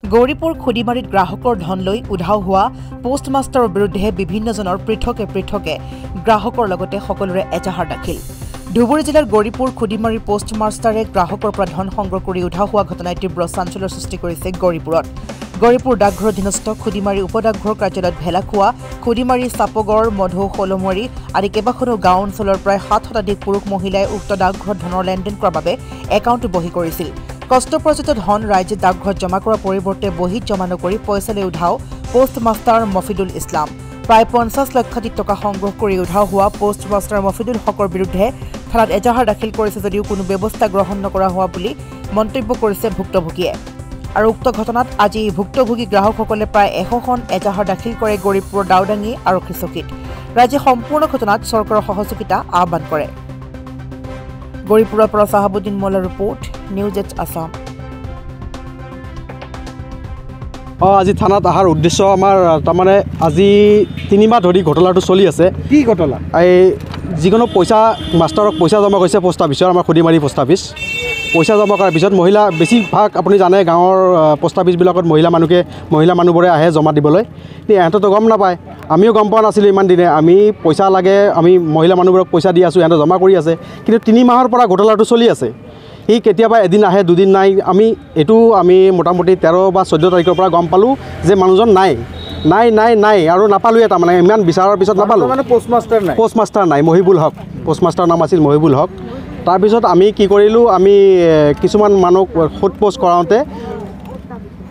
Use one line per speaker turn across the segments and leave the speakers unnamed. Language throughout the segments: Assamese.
গৌৰীপুৰ খুদিমাৰীত গ্ৰাহকৰ ধন লৈ উধাও হোৱা পোষ্টমাষ্টাৰৰ বিৰুদ্ধে বিভিন্নজনৰ পৃথকে পৃথকে গ্ৰাহকৰ লগতে সকলোৰে এজাহাৰ দাখিল। ধুবুৰী জিলাৰ গৌৰীপুৰ খুদিমাৰীৰ পোষ্টমাষ্টাৰে গ্ৰাহকৰ পৰা ধন সংগ্ৰহ কৰি উধাও হোৱা ঘটনাই তীব্ৰ চাঞ্চল্যৰ সৃষ্টি কৰিছে গৌৰীপুৰত। গৌৰীপুৰ ডাকঘৰ অধীনস্থ খুদিমাৰী উপডাকঘৰ কাৰ্যালয়ত ভেলাখোৱা, খুদিমাৰী, চাপগড়, মধু, খলমুৱাৰী আদি কেইবাখনো গাঁও অঞ্চলৰ প্ৰায় ৭ শতাধিক পুৰুষ মহিলাই উক্ত ডাকঘৰত ধনৰ লেনদেন কৰাৰ বাবে একাউণ্ট বহী কৰিছিল। কষ্টপ্ৰচিত ধন ৰাইজে ডাকঘৰত জমা কৰাৰ পৰিৱৰ্তে বহীত জমা নকৰি পইচালৈ উধাও পোষ্টমাষ্টাৰ মফিদুল ইছলাম। প্ৰায় ৫০ লক্ষাধিক টকা সংগ্ৰহ কৰি উধাও হোৱা পোষ্টমাষ্টাৰ মফিদুল হকৰ বিৰুদ্ধে থানাত এজাহাৰ দাখিল কৰিছে যদিও কোনো ব্যৱস্থা গ্ৰহণ নকৰা হোৱা বুলি মন্তব্য কৰিছে ভুক্তভোগীয়ে। আৰু উক্ত ঘটনাত আজি ভুক্তভোগী গ্ৰাহকসকলে প্ৰায় ১০০খন এজাহাৰ দাখিল কৰে গৌৰীপুৰৰ দাউদাঙি আৰক্ষী চকীত। ৰাইজে সম্পূৰ্ণ ঘটনাত চৰকাৰৰ সহযোগিতা আহ্বান কৰে। গৌৰীপুৰৰ পৰা চাহাবুদ্দিন মোল্লাৰ ৰিপৰ্ট, নিউজ এইচ আছাম।
আজি থানাত অহাৰ উদ্দেশ্য আমাৰ তাৰমানে আজি ৩ মাহ ধৰি ঘটনাটো চলি আছে।
কি ঘটনা?
এই যিকোনো পইচা মাষ্টাৰক পইচা জমা কৰিছে পোষ্ট অফিচৰ, আমাৰ খুদিমাৰী পোষ্ট অফিচ। পইচা জমা কৰাৰ পিছত মহিলা বেছিভাগ আপুনি জানে গাঁৱৰ পোষ্ট অফিচবিলাকত মহিলা মানুহবোৰে আহে জমা দিবলৈ। ইহঁতেতো গম নাপায়, আমিও গম পোৱা নাছিলোঁ ইমান দিনে। আমি পইচা লাগে, আমি মহিলা মানুহবোৰক পইচা দি আছোঁ, ইহঁতে জমা কৰি আছে। কিন্তু ৩ মাহৰ পৰা ঘটনাটো চলি আছে। সি কেতিয়াবা এদিন আহে, দুদিন নাই। আমি মোটামুটি 13 বা 14 তাৰিখৰ পৰা গম পালোঁ যে মানুহজন নাই আৰু নাপালোঁৱে। তাৰমানে ইমান বিচাৰৰ পিছত নাপালোঁ। পোষ্টমাষ্টাৰ নাই, মহিবুল হক পোষ্টমাষ্টাৰ নাম আছিল, মহিবুল হক। তাৰপিছত আমি কি কৰিলোঁ, আমি কিছুমান মানুহক সোধ পোছ কৰাওঁতে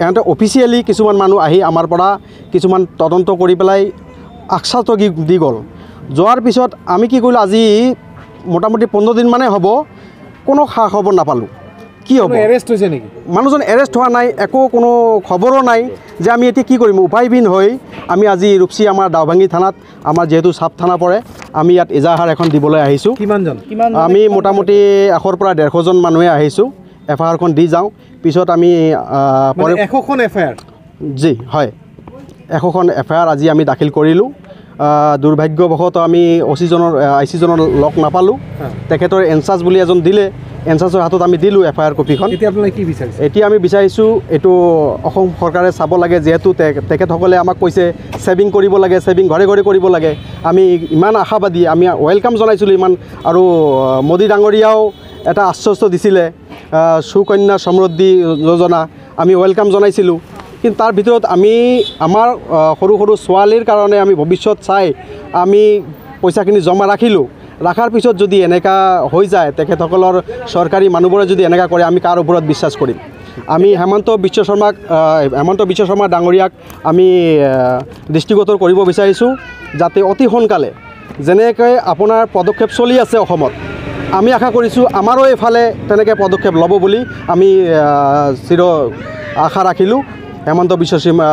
ইহঁতে অফিচিয়েলি কিছুমান মানুহ আহি আমাৰ পৰা কিছুমান তদন্ত কৰি পেলাই আশ্বাস দি গ'ল। যোৱাৰ পিছত আমি কি কৰিলোঁ, আজি মোটামুটি 15 দিনমানেই হ'ব, কোনো খা খবৰ নাপালোঁ। কি হ'ব?
এৰেষ্ট হৈছে নেকি?
মানুহজন এৰেষ্ট হোৱা নাই, একো কোনো খবৰো নাই যে আমি এতিয়া কি কৰিম। উপায়বিহীন হৈ আমি আজি ৰূপসী আমাৰ দাউভাঙি থানাত, আমাৰ যিহেতু চাব থানা পৰে, আমি ইয়াত এজাহাৰ এখন দিবলৈ আহিছোঁ।
কিমানজন?
আমি মোটামুটি 100ৰ পৰা 150জন মানুহে আহিছোঁ। এফআইআৰখন দি যাওঁ, পিছত আমি
100খন এফআইআৰ?
জি হয়, 100খন এফআইআৰ আজি আমি দাখিল কৰিলোঁ। দুৰ্ভাগ্যবশতঃ আমি আইচিজনৰ লগ নাপালোঁ। তেখেতৰ এনচাৰ্জ বুলি এজন দিলে, এনচাৰ্জৰ হাতত আমি দিলোঁ এফআইআৰ কপিখন।
এতিয়া আপোনালোকে কি বিচাৰিছে?
এতিয়া আমি বিচাৰিছোঁ এইটো অসম চৰকাৰে চাব লাগে, যিহেতু তেখেতসকলে আমাক কৈছে ছেভিং কৰিব লাগে, ছেভিং ঘৰে ঘৰে কৰিব লাগে। আমি ইমান আশাবাদী, আমি ৱেলকাম জনাইছিলোঁ ইমান। আৰু মোদী ডাঙৰীয়াও এটা আশ্বস্ত দিছিলে, সুকন্যা সমৃদ্ধি যোজনা, আমি ৱেলকাম জনাইছিলোঁ। কিন্তু তাৰ ভিতৰত আমি আমাৰ সৰু সৰু ছোৱালীৰ কাৰণে আমি ভৱিষ্যত চাই আমি পইচাখিনি জমা ৰাখিলোঁ। ৰাখাৰ পিছত যদি এনেকুৱা হৈ যায়, তেখেতসকলৰ চৰকাৰী মানুহবোৰে যদি এনেকুৱা কৰে, আমি কাৰ ওপৰত বিশ্বাস কৰিম? আমি হেমন্ত বিশ্ব শৰ্মা ডাঙৰীয়াক আমি দৃষ্টিগোচৰ কৰিব বিচাৰিছোঁ, যাতে অতি সোনকালে যেনেকৈ আপোনাৰ পদক্ষেপ চলি আছে অসমত, আমি আশা কৰিছোঁ আমাৰো এইফালে তেনেকৈ পদক্ষেপ ল'ব বুলি আমি চিৰ আশা ৰাখিলোঁ হেমন্ত বিশ্ব শৰ্মা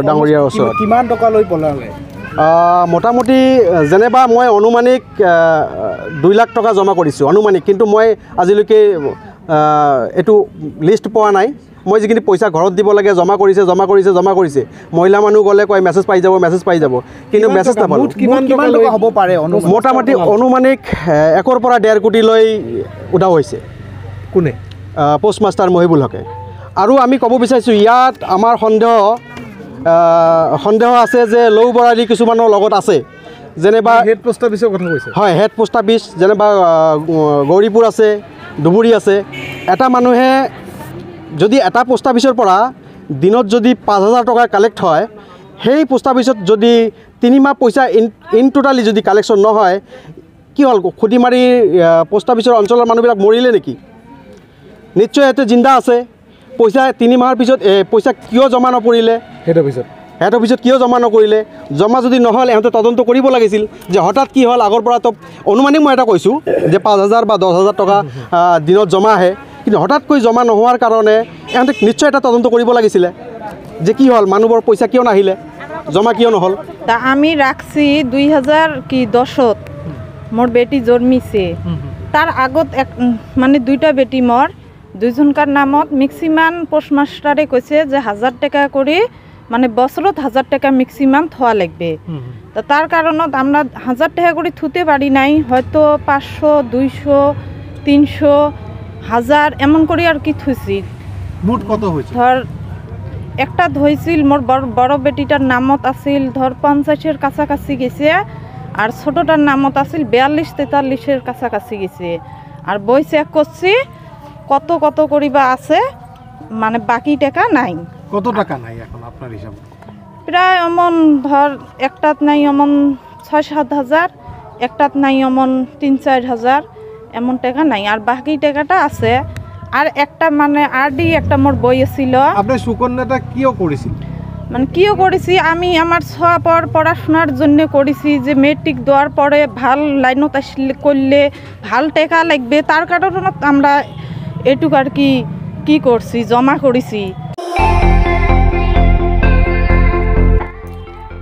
ডাঙৰীয়াৰ ওচৰত।
কিমান টকা লৈ পলালে?
মোটামুটি যেনেবা মই অনুমানিক 2 লাখ টকা জমা কৰিছোঁ, অনুমানিক। কিন্তু মই আজিলৈকে এইটো লিষ্ট পোৱা নাই। মই যিখিনি পইচা ঘৰত দিব লাগে জমা কৰিছে। মহিলা মানুহ গ'লে কয় মেছেজ পাই যাব, কিন্তু মেছেজ নাপালোঁ।
কিমান টকা হ'ব পাৰে?
মোটামুটি অনুমানিক 1 পৰা 1.5 কোটি লৈ উধাও হৈছে।
কোনে?
পোষ্টমাষ্টাৰ মহিবুল হকে। আৰু আমি ক'ব বিচাৰিছোঁ, ইয়াত আমাৰ সন্দেহ আছে যে লৌ বৰালি কিছুমানৰ লগত আছে। যেনেবা
হেড পোষ্ট অফিচৰ কথা কৈছে? হয়,
হেড পোষ্ট অফিচ, যেনেবা গৌৰীপুৰ আছে, ধুবুৰী আছে। এটা মানুহে যদি এটা পোষ্ট অফিচৰ পৰা দিনত যদি 5,000 টকা কালেক্ট হয়, সেই পোষ্ট অফিচত যদি 3 মাহ পইচা ইন টোটালি যদি কালেকশ্যন নহয়, কি হ'ল? খুদিমাৰী পোষ্ট অফিচৰ অঞ্চলৰ মানুহবিলাক মৰিলে নেকি? নিশ্চয় সিহঁতে জিন্দা আছে। পইচা 3 মাহৰ পিছত পইচা কিয় জমা নকৰিলে? হেড অফিচত কিয় জমা নকৰিলে? জমা যদি নহ'ল, ইহঁতে তদন্ত কৰিব লাগিছিল যে হঠাৎ কি হ'ল। আগৰ পৰাতো অনুমানিক মই এটা কৈছোঁ যে 5,000 বা 10,000 টকা দিনত জমা আহে, কিন্তু হঠাৎকৈ জমা নোহোৱাৰ কাৰণে ইহঁতে নিশ্চয় এটা তদন্ত কৰিব লাগিছিলে যে কি হ'ল, মানুহবোৰ পইচা কিয় নাহিলে, জমা কিয় নহ'ল।
তা আমি রাখছি 2010 মোর বেটি জন্মিছে। তার আগত মানে 2টা বেটি মোর, 2জনকার নামত ম্যাক্সিমাম পোস্টমাস্টারে কৈছে যে 1000 টাকা করে, মানে বছরত 1000 টাকা ম্যাক্সিমাম থোয়া লাগবে। তা তার কারণত আমরা 1000 টাকা করে থুতে পারি নাই, হয়তো 500, 200, 300, 1000 এমন করে আর কি থুছি।
মোট কত হয়েছে?
ধর একটা হয়েছিল মোর বড় বেটিটার নামত আছিল ধর 50-এর কাছাকাছি গেছে আর ছোটটার নামত আছিল 42-43-এর কাছাকাছি গেছে আর বই চেক করছি কত কত করিবা আছে মানে বাকি টাকা নাই
কত টাকা নাই এখন আপনার হিসাবে
প্রায় অমন ধর একটাত নাই অমন 6-7 হাজার একটাত নাই অমন 3-4 হাজার এমন টাকা নাই আর বাকি টাকাটা আছে আর একটা মানে আরডি একটা মোর বই ছিল
আপনি সুকন্যাটা কিও করেছিল
মানে কিও করেছি আমি আমার পড়াশোনার জন্য করেছি যে মেট্রিক দেওয়ার পরে ভাল লাইনত আসলে করলে ভাল টাকা লাগবে তার কারণে আমরা এটুক আর কি করছি জমা করেছি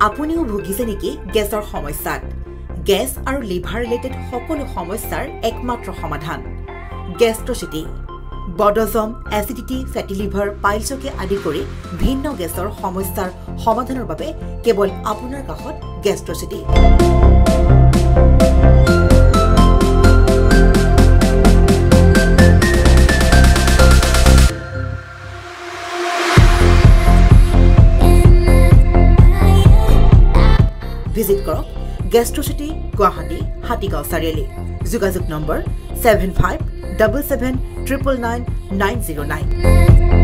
আপুনিও ভুগিছে নেকি গেছৰ সমস্যাত গেছ আৰু লিভাৰ ৰিলেটেড সকলো সমস্যাৰ একমাত্ৰ সমাধান গেষ্ট্ৰচিটি বডজম এচিডিটি ফেটি লিভাৰ পাইলছকে আদি কৰি ভিন্ন গেছৰ সমস্যাৰ সমাধানৰ বাবে কেৱল আপোনাৰ কাষত গেষ্ট্ৰচিটি ভিজিট কৰক গেষ্ট্ৰচিটি গুৱাহাটী হাতীগাঁও চাৰিআলি যোগাযোগ নম্বৰ 7577999909